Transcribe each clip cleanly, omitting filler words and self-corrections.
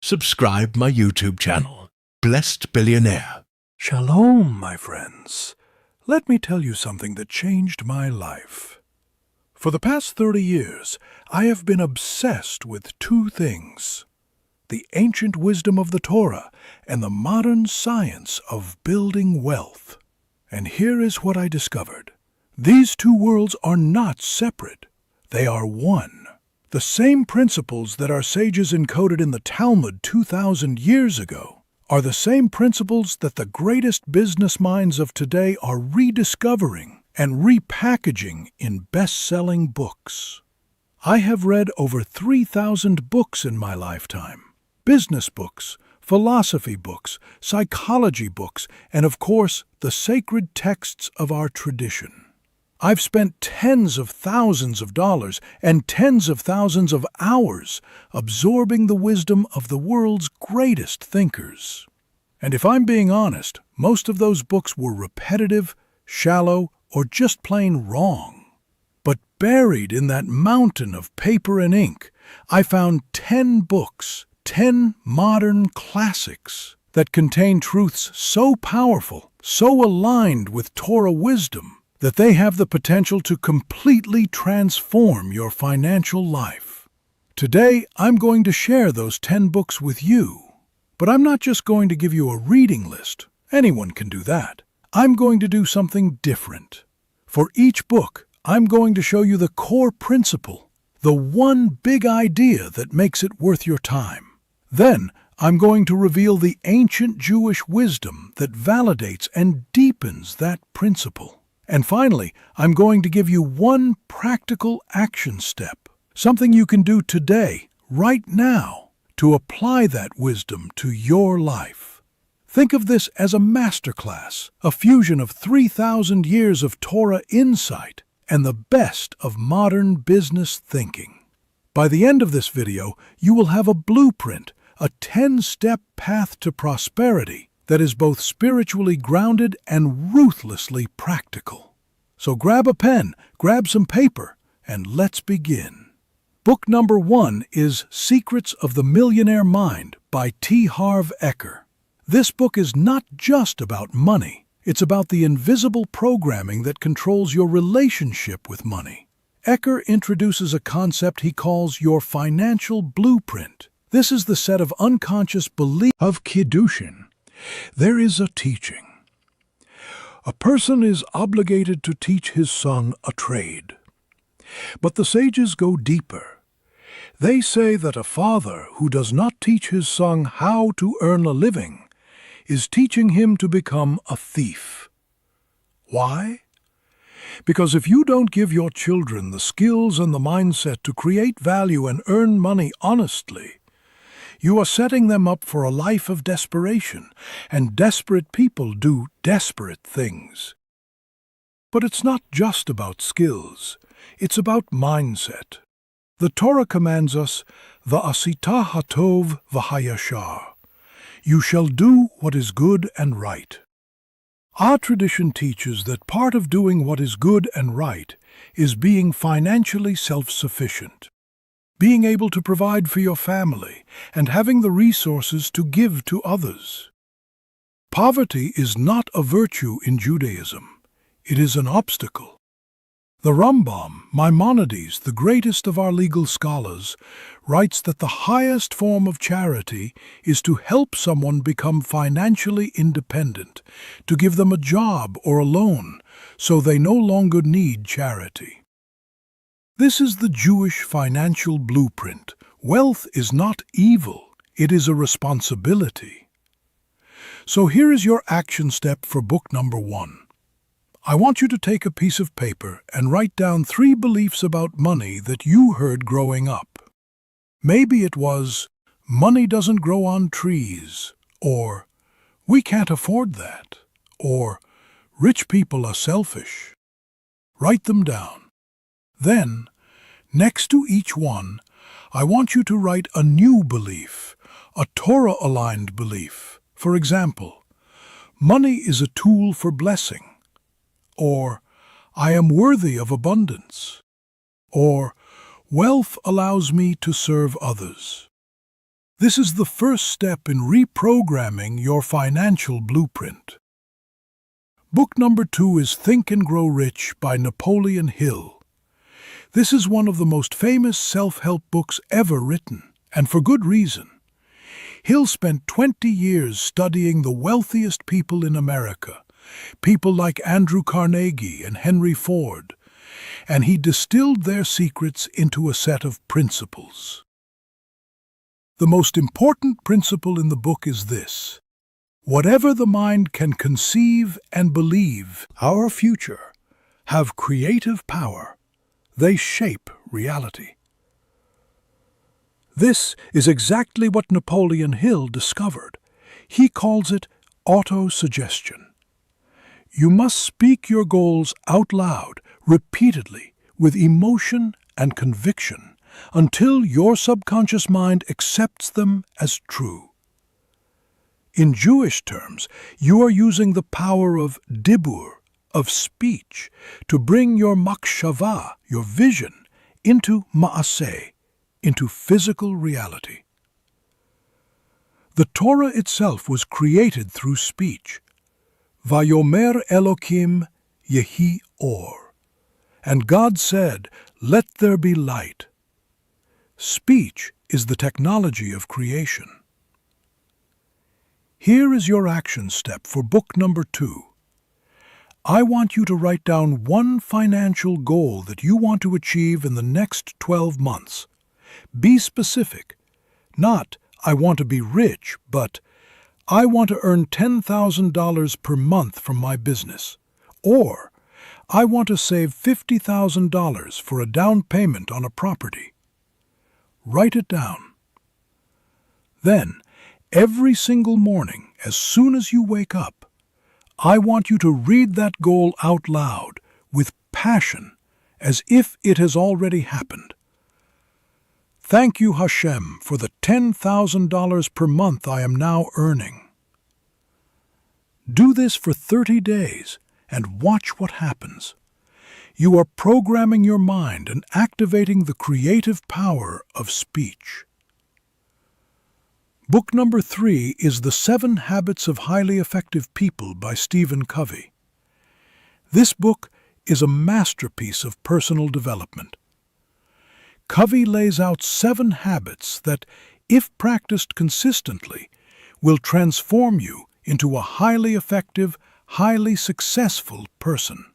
Subscribe my YouTube channel, Blessed Billionaire. Shalom, my friends. Let me tell you something that changed my life. For the past 30 years, I have been obsessed with two things: the ancient wisdom of the Torah and the modern science of building wealth. And here is what I discovered. These two worlds are not separate. They are one. The same principles that our sages encoded in the Talmud 2,000 years ago are the same principles that the greatest business minds of today are rediscovering and repackaging in best-selling books. I have read over 3,000 books in my lifetime. Business books, philosophy books, psychology books, and of course, the sacred texts of our tradition. I've spent tens of thousands of dollars and tens of thousands of hours absorbing the wisdom of the world's greatest thinkers. And if I'm being honest, most of those books were repetitive, shallow, or just plain wrong. But buried in that mountain of paper and ink, I found 10 books, 10 modern classics that contain truths so powerful, so aligned with Torah wisdom, that they have the potential to completely transform your financial life. Today, I'm going to share those 10 books with you. But I'm not just going to give you a reading list. Anyone can do that. I'm going to do something different. For each book, I'm going to show you the core principle, the one big idea that makes it worth your time. Then, I'm going to reveal the ancient Jewish wisdom that validates and deepens that principle. And finally, I'm going to give you one practical action step, something you can do today, right now, to apply that wisdom to your life. Think of this as a masterclass, a fusion of 3,000 years of Torah insight and the best of modern business thinking. By the end of this video, you will have a blueprint, a 10-step path to prosperity that is both spiritually grounded and ruthlessly practical. So grab a pen, grab some paper, and let's begin. Book number 1 is Secrets of the Millionaire Mind by T. Harv Eker. This book is not just about money. It's about the invisible programming that controls your relationship with money. Eker introduces a concept he calls your financial blueprint. This is the set of unconscious beliefs of Kiddushin. There is a teaching. A person is obligated to teach his son a trade. But the sages go deeper. They say that a father who does not teach his son how to earn a living is teaching him to become a thief. Why? Because if you don't give your children the skills and the mindset to create value and earn money honestly, you are setting them up for a life of desperation, and desperate people do desperate things. But it's not just about skills, it's about mindset. The Torah commands us, V'asita hatov v'hayashar. You shall do what is good and right. Our tradition teaches that part of doing what is good and right is being financially self-sufficient, being able to provide for your family, and having the resources to give to others. Poverty is not a virtue in Judaism. It is an obstacle. The Rambam, Maimonides, the greatest of our legal scholars, writes that the highest form of charity is to help someone become financially independent, to give them a job or a loan, so they no longer need charity. This is the Jewish financial blueprint. Wealth is not evil, it is a responsibility. So here is your action step for book number 1. I want you to take a piece of paper and write down 3 beliefs about money that you heard growing up. Maybe it was, money doesn't grow on trees, or we can't afford that, or rich people are selfish. Write them down. Then, next to each one, I want you to write a new belief, a Torah-aligned belief. For example, money is a tool for blessing, or I am worthy of abundance, or wealth allows me to serve others. This is the first step in reprogramming your financial blueprint. Book number 2 is Think and Grow Rich by Napoleon Hill. This is one of the most famous self-help books ever written, and for good reason. Hill spent 20 years studying the wealthiest people in America, people like Andrew Carnegie and Henry Ford, and he distilled their secrets into a set of principles. The most important principle in the book is this: whatever the mind can conceive and believe, our future, have creative power. They shape reality. This is exactly what Napoleon Hill discovered. He calls it autosuggestion. You must speak your goals out loud, repeatedly, with emotion and conviction, until your subconscious mind accepts them as true. In Jewish terms, you are using the power of dibur, of speech, to bring your makshava, your vision, into ma'aseh, into physical reality. The Torah itself was created through speech. Vayomer Elokim Yehi Or. And God said, "Let there be light." Speech is the technology of creation. Here is your action step for book number 2. I want you to write down one financial goal that you want to achieve in the next 12 months. Be specific. Not, I want to be rich, but I want to earn $10,000 per month from my business. Or, I want to save $50,000 for a down payment on a property. Write it down. Then, every single morning, as soon as you wake up, I want you to read that goal out loud with passion, as if it has already happened. Thank you, Hashem, for the $10,000 per month I am now earning. Do this for 30 days and watch what happens. You are programming your mind and activating the creative power of speech. Book number 3 is The 7 Habits of Highly Effective People by Stephen Covey. This book is a masterpiece of personal development. Covey lays out 7 habits that, if practiced consistently, will transform you into a highly effective, highly successful person.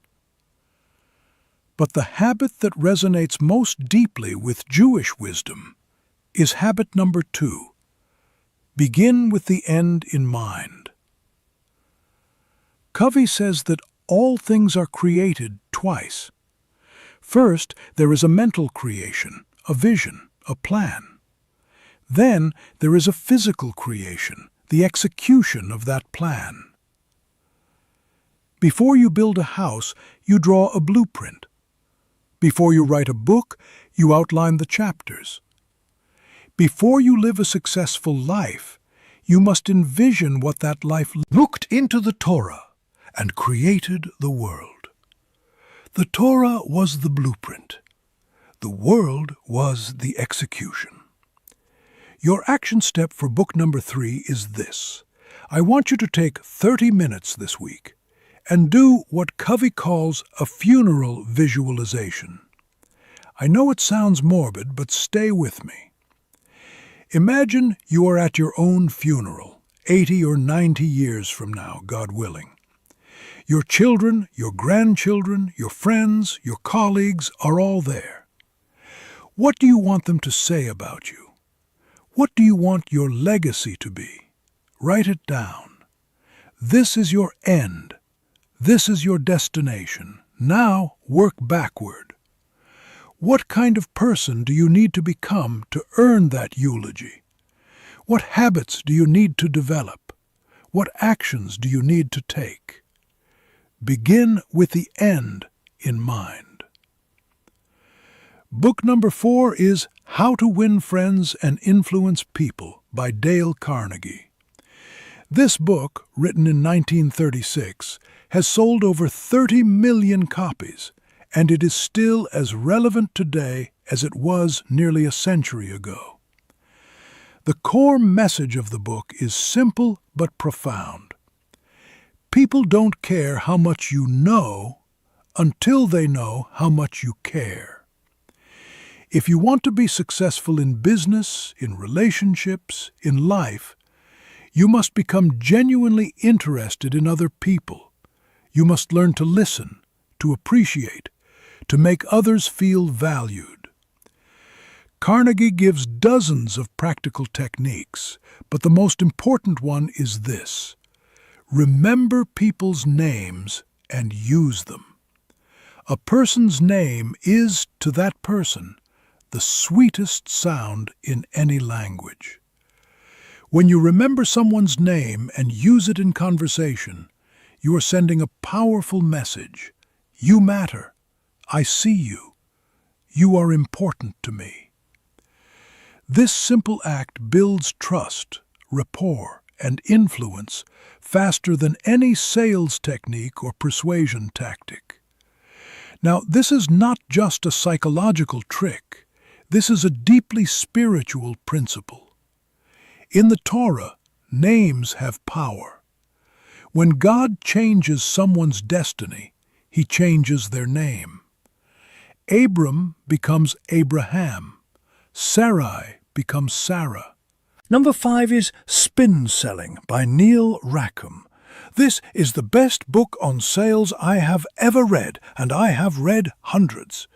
But the habit that resonates most deeply with Jewish wisdom is habit number 2. Begin with the end in mind. Covey says that all things are created twice. First, there is a mental creation, a vision, a plan. Then there is a physical creation, the execution of that plan. Before you build a house, you draw a blueprint. Before you write a book, you outline the chapters. Before you live a successful life, you must envision what that life looked into the Torah and created the world. The Torah was the blueprint. The world was the execution. Your action step for book number 3 is this. I want you to take 30 minutes this week and do what Covey calls a funeral visualization. I know it sounds morbid, but stay with me. Imagine you are at your own funeral, 80 or 90 years from now, God willing. Your children, your grandchildren, your friends, your colleagues are all there. What do you want them to say about you? What do you want your legacy to be? Write it down. This is your end. This is your destination. Now work backward. What kind of person do you need to become to earn that eulogy? What habits do you need to develop? What actions do you need to take? Begin with the end in mind. Book number 4 is How to Win Friends and Influence People by Dale Carnegie. This book, written in 1936, has sold over 30 million copies, and it is still as relevant today as it was nearly a century ago. The core message of the book is simple but profound. People don't care how much you know until they know how much you care. If you want to be successful in business, in relationships, in life, you must become genuinely interested in other people. You must learn to listen, to appreciate, to make others feel valued. Carnegie gives dozens of practical techniques, but the most important one is this: remember people's names and use them. A person's name is, to that person, the sweetest sound in any language. When you remember someone's name and use it in conversation, you are sending a powerful message. You matter. I see you. You are important to me. This simple act builds trust, rapport, and influence faster than any sales technique or persuasion tactic. Now, this is not just a psychological trick. This is a deeply spiritual principle. In the Torah, names have power. When God changes someone's destiny, He changes their name. Abram becomes Abraham. Sarai becomes Sarah. Number 5 is Spin Selling by Neil Rackham. This is the best book on sales I have ever read, and I have read hundreds.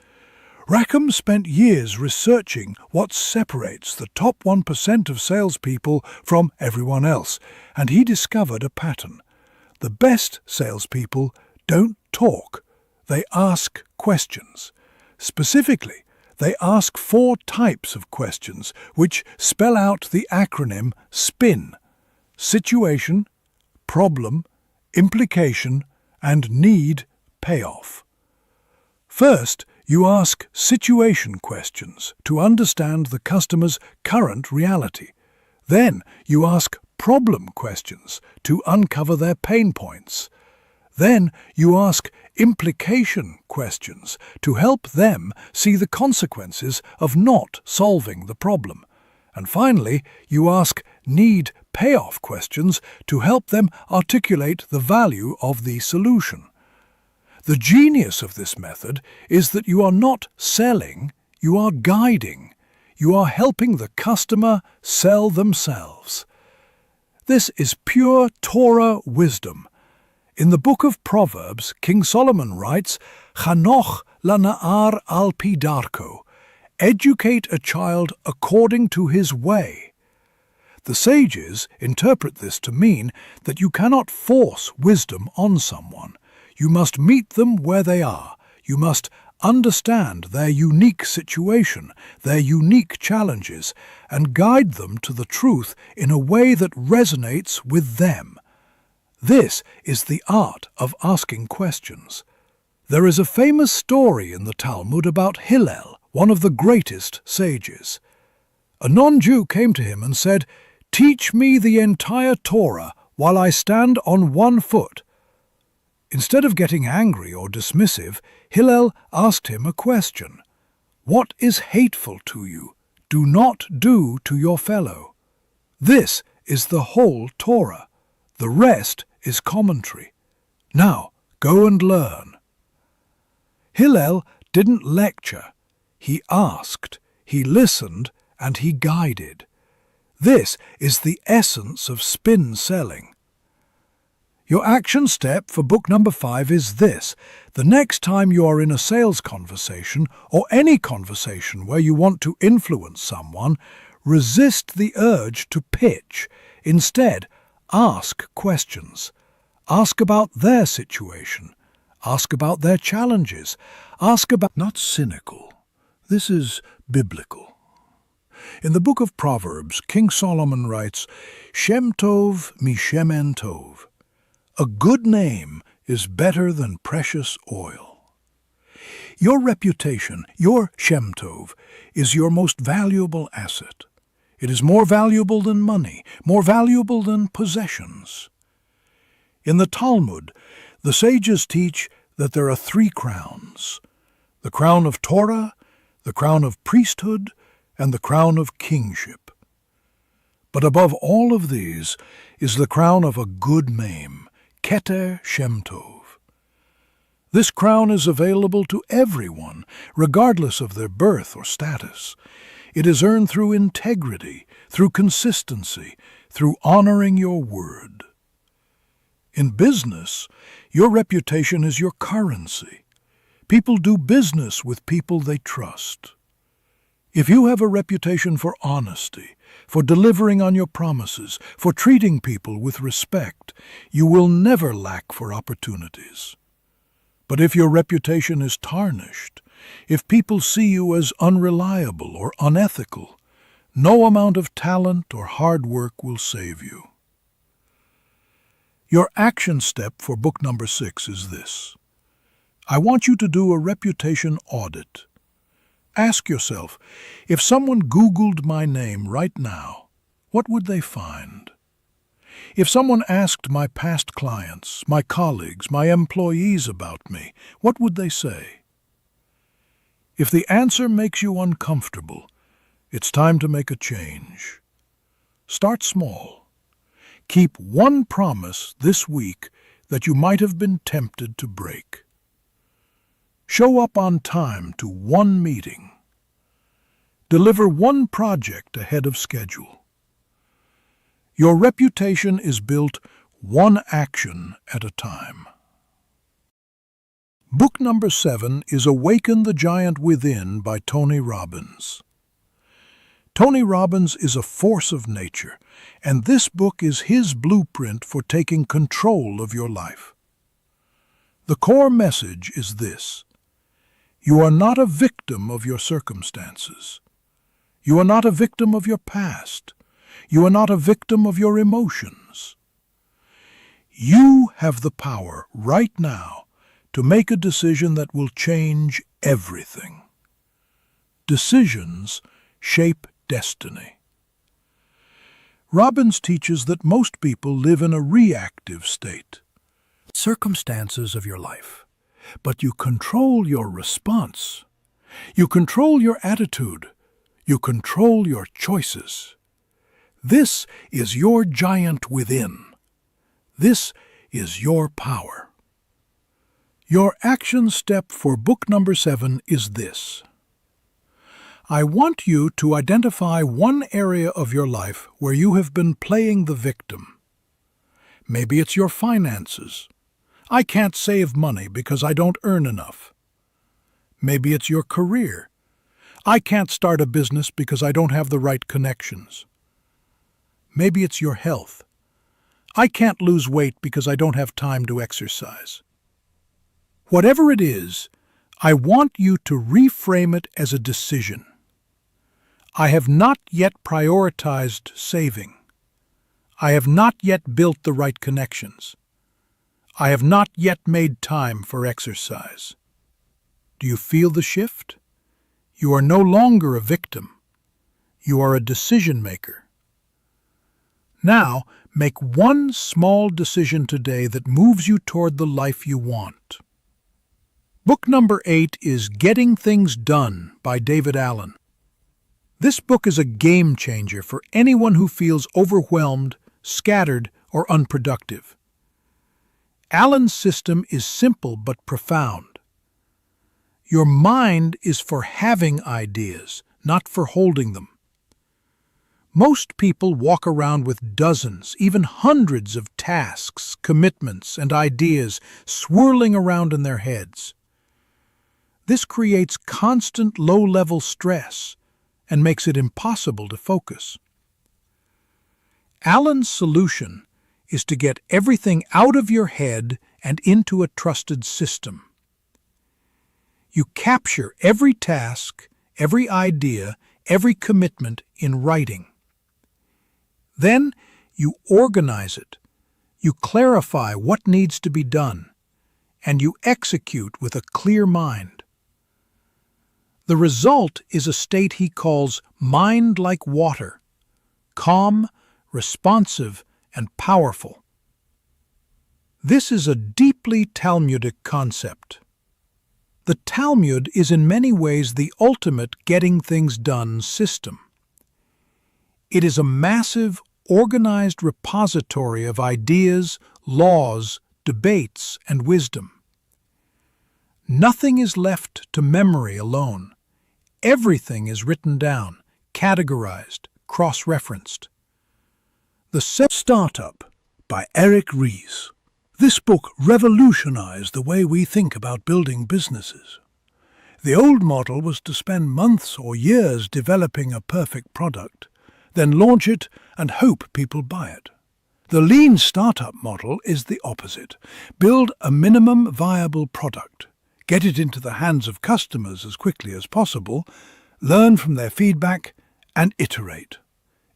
Rackham spent years researching what separates the top 1% of salespeople from everyone else, and he discovered a pattern. The best salespeople don't talk, they ask questions. Specifically, they ask 4 types of questions which spell out the acronym SPIN: situation, problem, implication, and need payoff. First, you ask situation questions to understand the customer's current reality. Then you ask problem questions to uncover their pain points. Then you ask implication questions to help them see the consequences of not solving the problem. And finally, you ask need payoff questions to help them articulate the value of the solution. The genius of this method is that you are not selling, you are guiding. You are helping the customer sell themselves. This is pure Torah wisdom. In the book of Proverbs, King Solomon writes, Chanoch lana'ar al pi darko, educate a child according to his way. The sages interpret this to mean that you cannot force wisdom on someone. You must meet them where they are. You must understand their unique situation, their unique challenges, and guide them to the truth in a way that resonates with them. This is the art of asking questions. There is a famous story in the Talmud about Hillel, one of the greatest sages. A non-Jew came to him and said, "Teach me the entire Torah while I stand on one foot." Instead of getting angry or dismissive, Hillel asked him a question. What is hateful to you? Do not do to your fellow. This is the whole Torah. The rest is commentary. Now, go and learn. Hillel didn't lecture. He asked, he listened, and he guided. This is the essence of spin selling. Your action step for book number 5 is this. The next time you are in a sales conversation or any conversation where you want to influence someone, resist the urge to pitch. Instead, ask questions. Ask about their situation. Ask about their challenges. Ask about... Not cynical. This is biblical. In the book of Proverbs, King Solomon writes, Shem Tov mishemen tov. A good name is better than precious oil. Your reputation, your Shem Tov, is your most valuable asset. It is more valuable than money, more valuable than possessions. In the Talmud, the sages teach that there are 3 crowns: the crown of Torah, the crown of priesthood, and the crown of kingship. But above all of these is the crown of a good name, Keter Shem Tov. This crown is available to everyone, regardless of their birth or status. It is earned through integrity, through consistency, through honoring your word. In business, your reputation is your currency. People do business with people they trust. If you have a reputation for honesty, for delivering on your promises, for treating people with respect, you will never lack for opportunities. But if your reputation is tarnished, if people see you as unreliable or unethical, no amount of talent or hard work will save you. Your action step for book number 6 is this. I want you to do a reputation audit. Ask yourself, if someone Googled my name right now, what would they find? If someone asked my past clients, my colleagues, my employees about me, what would they say? If the answer makes you uncomfortable, it's time to make a change. Start small. Keep one promise this week that you might have been tempted to break. Show up on time to one meeting. Deliver one project ahead of schedule. Your reputation is built one action at a time. Book number 7 is Awaken the Giant Within by Tony Robbins. Tony Robbins is a force of nature, and this book is his blueprint for taking control of your life. The core message is this: you are not a victim of your circumstances. You are not a victim of your past. You are not a victim of your emotions. You have the power right now to make a decision that will change everything. Decisions shape destiny. Robbins teaches that most people live in a reactive state. Circumstances of your life. But you control your response. You control your attitude. You control your choices. This is your giant within. This is your power. Your action step for book number 7 is this. I want you to identify one area of your life where you have been playing the victim. Maybe it's your finances. I can't save money because I don't earn enough. Maybe it's your career. I can't start a business because I don't have the right connections. Maybe it's your health. I can't lose weight because I don't have time to exercise. Whatever it is, I want you to reframe it as a decision. I have not yet prioritized saving. I have not yet built the right connections. I have not yet made time for exercise. Do you feel the shift? You are no longer a victim. You are a decision maker. Now, make one small decision today that moves you toward the life you want. Book number 8 is Getting Things Done by David Allen. This book is a game changer for anyone who feels overwhelmed, scattered, or unproductive. Allen's system is simple but profound. Your mind is for having ideas, not for holding them. Most people walk around with dozens, even hundreds of tasks, commitments, and ideas swirling around in their heads. This creates constant low-level stress and makes it impossible to focus. Allen's solution is to get everything out of your head and into a trusted system. You capture every task, every idea, every commitment in writing. Then you organize it, you clarify what needs to be done, and you execute with a clear mind. The result is a state he calls mind like water, calm, responsive, and powerful. This is a deeply Talmudic concept. The Talmud is in many ways the ultimate getting things done system. It is a massive, organized repository of ideas, laws, debates, and wisdom. Nothing is left to memory alone. Everything is written down, categorized, cross-referenced. The Startup by Eric Ries. This book revolutionized the way we think about building businesses. The old model was to spend months or years developing a perfect product, then launch it and hope people buy it. The lean startup model is the opposite. Build a minimum viable product, get it into the hands of customers as quickly as possible, learn from their feedback, and iterate.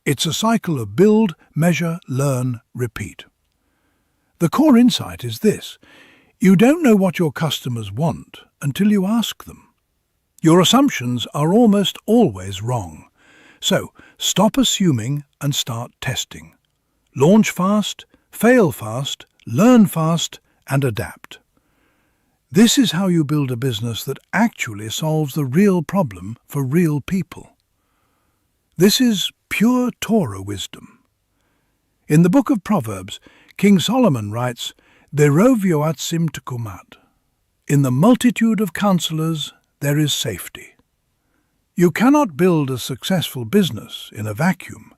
It's a cycle of build, measure, learn, repeat. The core insight is this: you don't know what your customers want until you ask them. Your assumptions are almost always wrong. So, stop assuming and start testing. Launch fast, fail fast, learn fast, and adapt. This is how you build a business that actually solves the real problem for real people. This is pure Torah wisdom. In the book of Proverbs, King Solomon writes, "Berov yoatzim tekumat." In the multitude of counselors there is safety. You cannot build a successful business in a vacuum.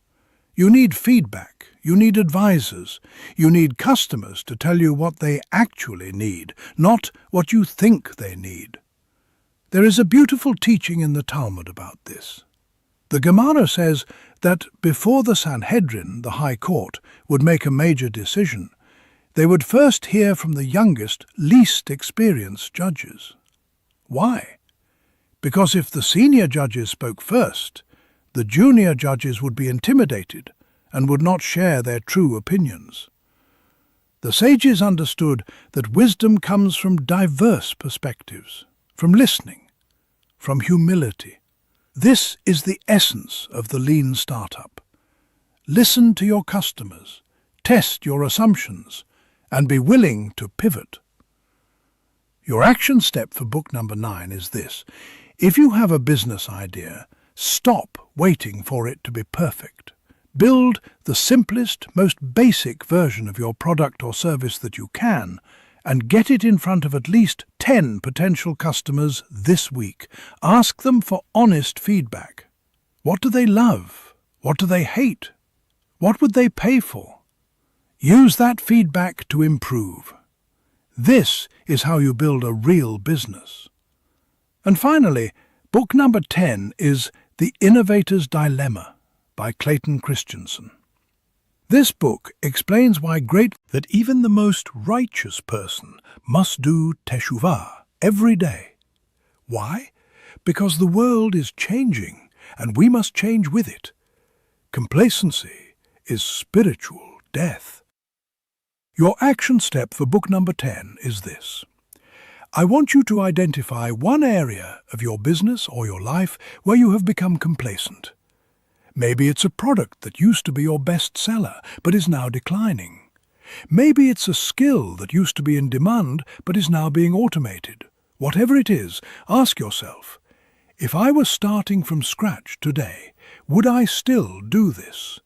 You need feedback, you need advisors, you need customers to tell you what they actually need, not what you think they need. There is a beautiful teaching in the Talmud about this. The Gemara says that before the Sanhedrin, the High Court, would make a major decision, they would first hear from the youngest, least experienced judges. Why? Because if the senior judges spoke first, the junior judges would be intimidated and would not share their true opinions. The sages understood that wisdom comes from diverse perspectives, from listening, from humility. This is the essence of the lean startup. Listen to your customers, test your assumptions, and be willing to pivot. Your action step for book number 9 is this: if you have a business idea, stop waiting for it to be perfect. Build the simplest, most basic version of your product or service that you can, and get it in front of at least 10 potential customers this week. Ask them for honest feedback. What do they love? What do they hate? What would they pay for? Use that feedback to improve. This is how you build a real business. And finally, book number 10 is The Innovator's Dilemma by Clayton Christensen. This book explains why that even the most righteous person must do teshuvah every day. Why? Because the world is changing, and we must change with it. Complacency is spiritual death. Your action step for book number 10 is this: I want you to identify one area of your business or your life where you have become complacent. Maybe it's a product that used to be your best seller but is now declining. Maybe it's a skill that used to be in demand but is now being automated. Whatever it is, ask yourself, if I was starting from scratch today, would I still do this?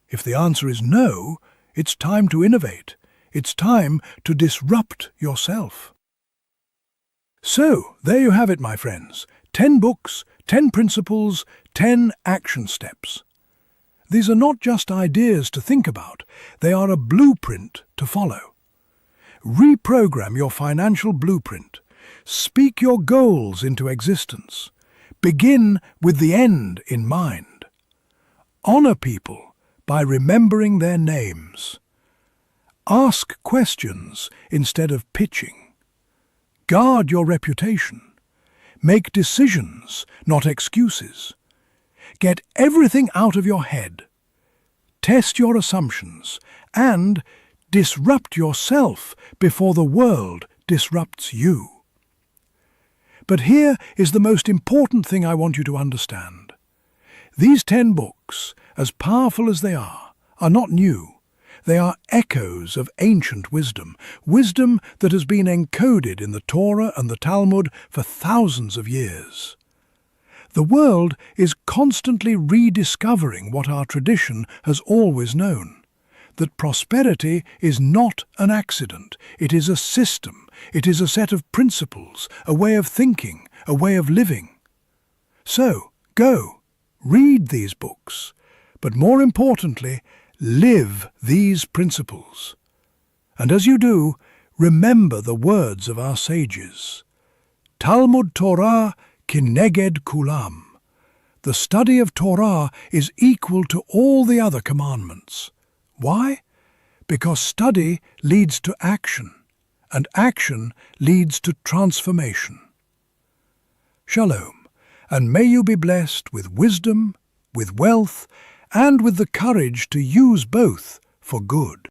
If the answer is no, it's time to innovate. It's time to disrupt yourself. So, there you have it, my friends. 10 books, 10 principles, 10 action steps. These are not just ideas to think about, they are a blueprint to follow. Reprogram your financial blueprint. Speak your goals into existence. Begin with the end in mind. Honor people by remembering their names. Ask questions instead of pitching. Guard your reputation. Make decisions, not excuses. Get everything out of your head. Test your assumptions and disrupt yourself before the world disrupts you. But here is the most important thing I want you to understand. These 10 books, as powerful as they are not new. They are echoes of ancient wisdom, wisdom that has been encoded in the Torah and the Talmud for thousands of years. The world is constantly rediscovering what our tradition has always known, that prosperity is not an accident, it is a system, it is a set of principles, a way of thinking, a way of living. So, go, read these books, but more importantly, live these principles. And as you do, remember the words of our sages. Talmud Torah kineged kulam. The study of Torah is equal to all the other commandments. Why? Because study leads to action, and action leads to transformation. Shalom, and may you be blessed with wisdom, with wealth, and with the courage to use both for good.